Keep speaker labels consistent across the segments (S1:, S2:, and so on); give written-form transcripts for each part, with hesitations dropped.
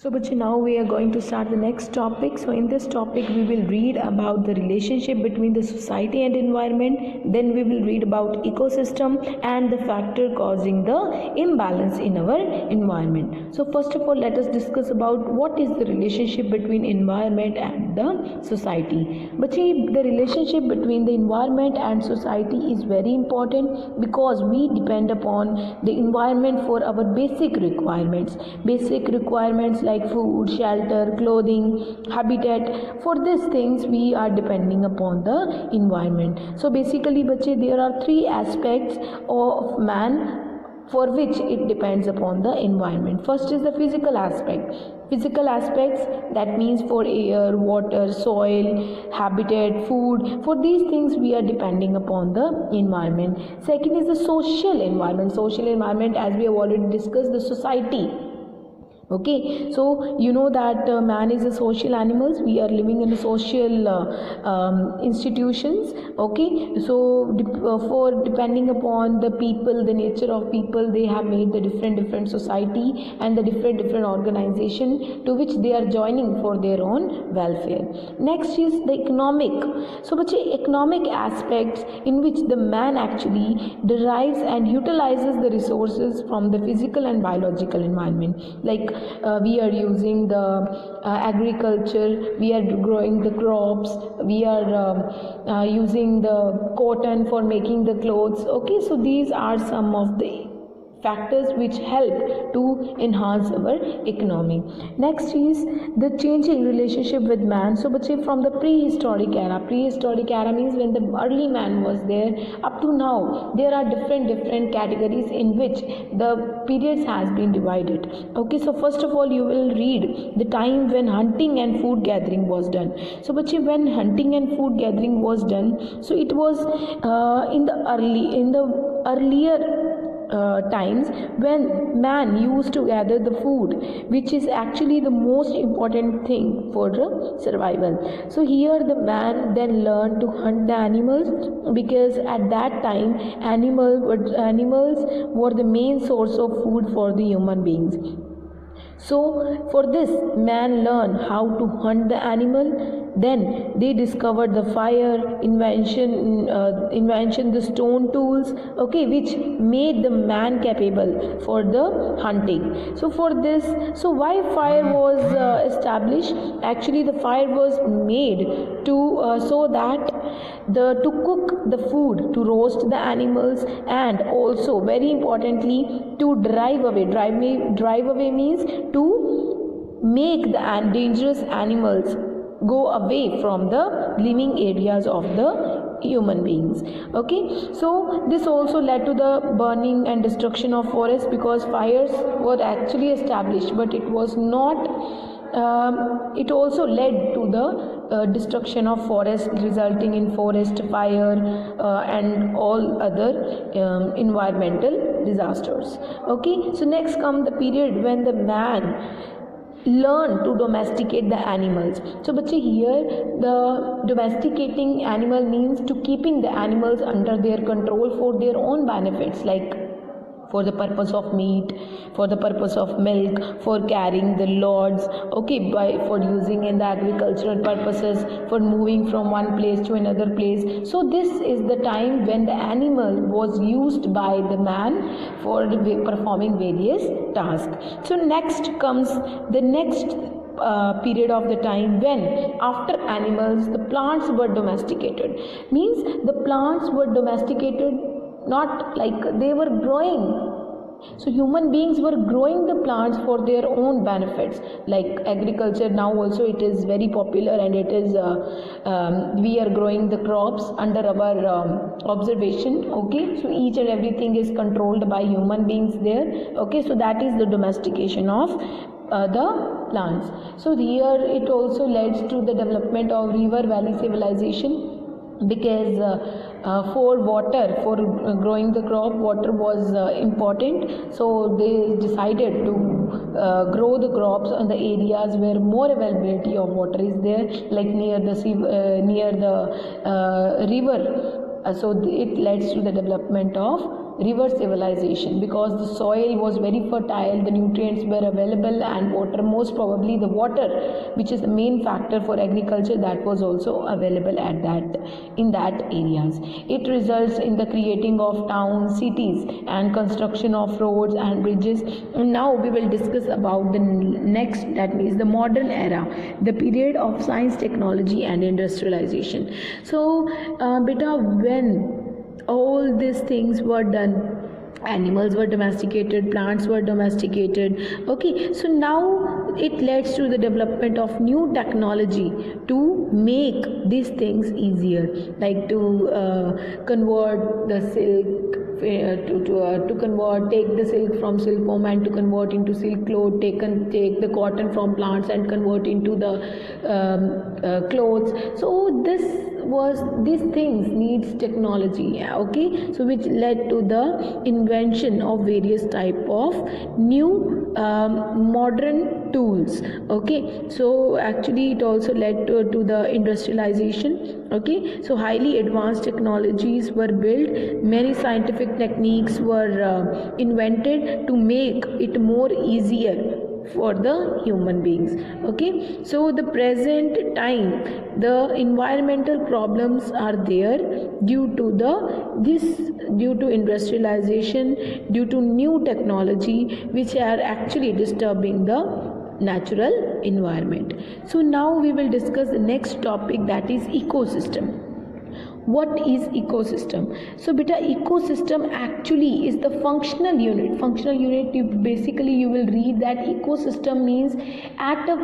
S1: So, but now we are going to start the next topic. So, in this topic, we will read about the relationship between the society and environment. Then we will read about ecosystem and the factor causing the imbalance in our environment. So, first of all, let us discuss about what is the relationship between environment and the society. But see, the relationship between the environment and society is very important because we depend upon the environment for our basic requirements. Basic requirements like food, shelter, clothing, habitat. For these things we are depending upon the environment. So basically बच्चे, there are three aspects of man for which it depends upon the environment. First is the physical aspect. Physical aspects, that means for air, water, soil, habitat, food. For these things we are depending upon the environment. Second is the social environment. Social environment, as we have already discussed, the society. Okay, so you know that man is a social animals. We are living in a social institutions. Okay, so for depending upon the people, the nature of people, they have made the different society and the different organization to which they are joining for their own welfare. Next is the economic. So but economic aspects in which the man actually derives and utilizes the resources from the physical and biological environment, like we are using the agriculture, we are growing the crops, we are using the cotton for making the clothes. Okay, so these are some of the factors which help to enhance our economy. Next is the changing relationship with man. So but from the prehistoric era means when the early man was there up to now, there are different categories in which the periods has been divided. Okay, so first of all you will read the time when hunting and food gathering was done. So but when hunting and food gathering was done, so it was in the earlier times when man used to gather the food, which is actually the most important thing for the survival. So here the man then learned to hunt the animals, because at that time animals were the main source of food for the human beings. So for this, man learned how to hunt the animal. Then they discovered the fire, invention the stone tools, okay, which made the man capable for the hunting. So for this, so why fire was established? Actually, the fire was made to so that to cook the food, to roast the animals, and also very importantly to drive away. Drive away means to make the dangerous animals go away from the living areas of the human beings. Okay, so this also led to the burning and destruction of forests, because fires were actually established, but it was not it also led to the destruction of forest, resulting in forest fire and all other environmental disasters. Okay, so next comes the period when the man learn to domesticate the animals. So but here the domesticating animal means to keeping the animals under their control for their own benefits, like for the purpose of meat, for the purpose of milk, for carrying the loads, okay, for using in the agricultural purposes, for moving from one place to another place. So this is the time when the animal was used by the man for performing various tasks. So next comes the next period of the time when after animals the plants were domesticated. Means the plants were domesticated, not like they were growing. So human beings were growing the plants for their own benefits, like agriculture. Now also it is very popular, and it is we are growing the crops under our observation. Okay, so each and everything is controlled by human beings there. Okay, so that is the domestication of the plants. So here it also leads to the development of river valley civilization, because for water, for growing the crop, water was important. So they decided to grow the crops on the areas where more availability of water is there, like near the river. So it leads to the development of river civilization, because the soil was very fertile, the nutrients were available, and water, most probably the water, which is the main factor for agriculture, that was also available at that in that areas. It results in the creating of towns, cities, and construction of roads and bridges. And now we will discuss about the next, that means the modern era, the period of science, technology, and industrialization. So beta, when all these things were done, animals were domesticated, plants were domesticated, okay, so now it leads to the development of new technology to make these things easier, like to convert the silk, to convert, take the silk from silkworm and to convert into silk cloth, take the cotton from plants and convert into the clothes. So these things needs technology, okay, so which led to the invention of various type of new modern tools, okay. So actually it also led to the industrialization, okay. So highly advanced technologies were built, many scientific techniques were invented to make it more easier for the human beings, okay. So the present time, the environmental problems are there due to industrialization, due to new technology, which are actually disturbing the natural environment. So now we will discuss the next topic, that is ecosystem. What is ecosystem? So beta, ecosystem actually is the functional unit. Functional unit, you will read that ecosystem means at a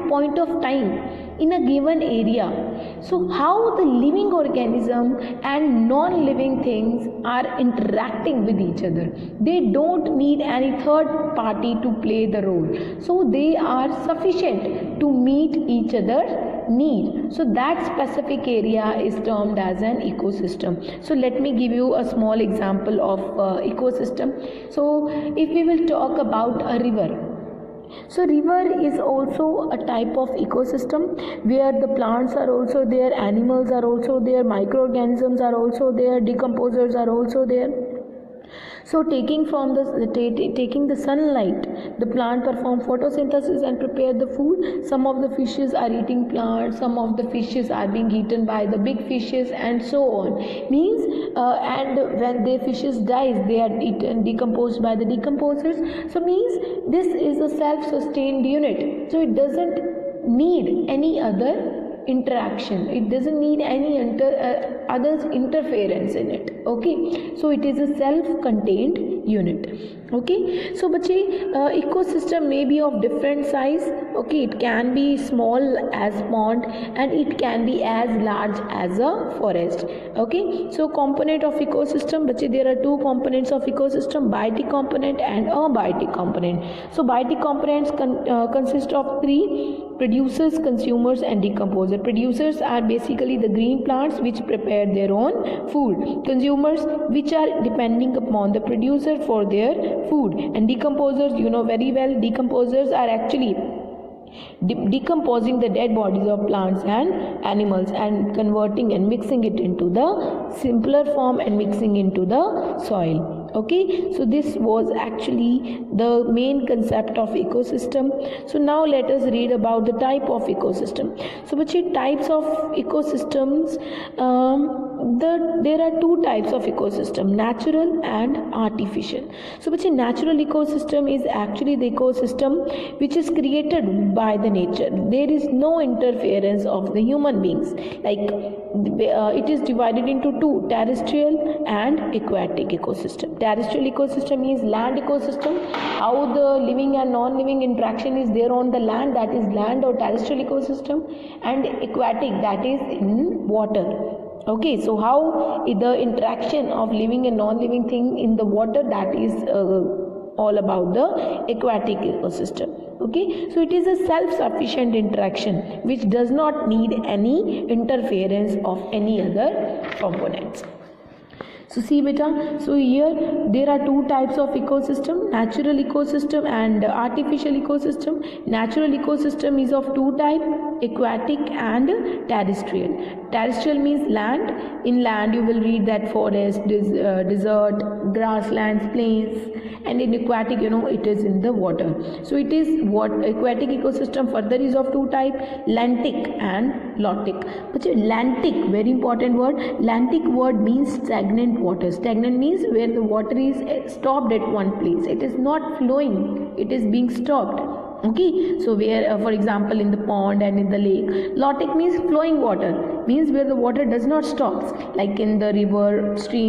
S1: point of time in a given area. So how the living organism and non-living things are interacting with each other. They don't need any third party to play the role. So they are sufficient to meet each other's need. So that specific area is termed as an ecosystem. So let me give you a small example of ecosystem. So if we will talk about a river, so river is also a type of ecosystem where the plants are also there, animals are also there, microorganisms are also there, decomposers are also there. So taking the sunlight, the plant perform photosynthesis and prepare the food. Some of the fishes are eating plants, some of the fishes are being eaten by the big fishes, and so on. Means and when the fishes dies, they are eaten, decomposed by the decomposers. So means this is a self-sustained unit. So it doesn't need any other interaction, it doesn't need any others interference in it, okay. So it is a self-contained unit, okay. So bache, ecosystem may be of different size, okay. It can be small as pond and it can be as large as a forest, okay. So component of ecosystem, bache, there are two components of ecosystem, biotic component and abiotic component. So biotic components consist of three: producers, consumers, and decomposers. Producers are basically the green plants which prepare their own food. Consumers, which are depending upon the producer for their food. And decomposers, you know very well, decomposers are actually decomposing the dead bodies of plants and animals and converting and mixing it into the simpler form and mixing into the soil. Okay, so this was actually the main concept of ecosystem. So now let us read about the type of ecosystem. So which types of ecosystems? There are two types of ecosystem, natural and artificial. So which natural ecosystem is actually the ecosystem which is created by the nature. There is no interference of the human beings. Like it is divided into two: terrestrial and aquatic ecosystem. Terrestrial ecosystem is land ecosystem, how the living and non-living interaction is there on the land, that is land or terrestrial ecosystem, and aquatic, that is in water. Okay, so how the interaction of living and non-living thing in the water, that is all about the aquatic ecosystem. Okay, so it is a self-sufficient interaction which does not need any interference of any other components. So see beta, so here there are two types of ecosystem, natural ecosystem and artificial ecosystem. Natural ecosystem is of two type, aquatic and terrestrial. Terrestrial means land. In land you will read that forest, desert, grasslands, plains, and in aquatic it is in the water. So it is what aquatic ecosystem further is of two type, lantic and lotic. But lantic, very important word. Lantic word means stagnant water. Stagnant means where the water is stopped at one place. It is not flowing, it is being stopped. Okay, so where for example in the pond and in the lake. Lotic means flowing water, means where the water does not stop, like in the river, stream,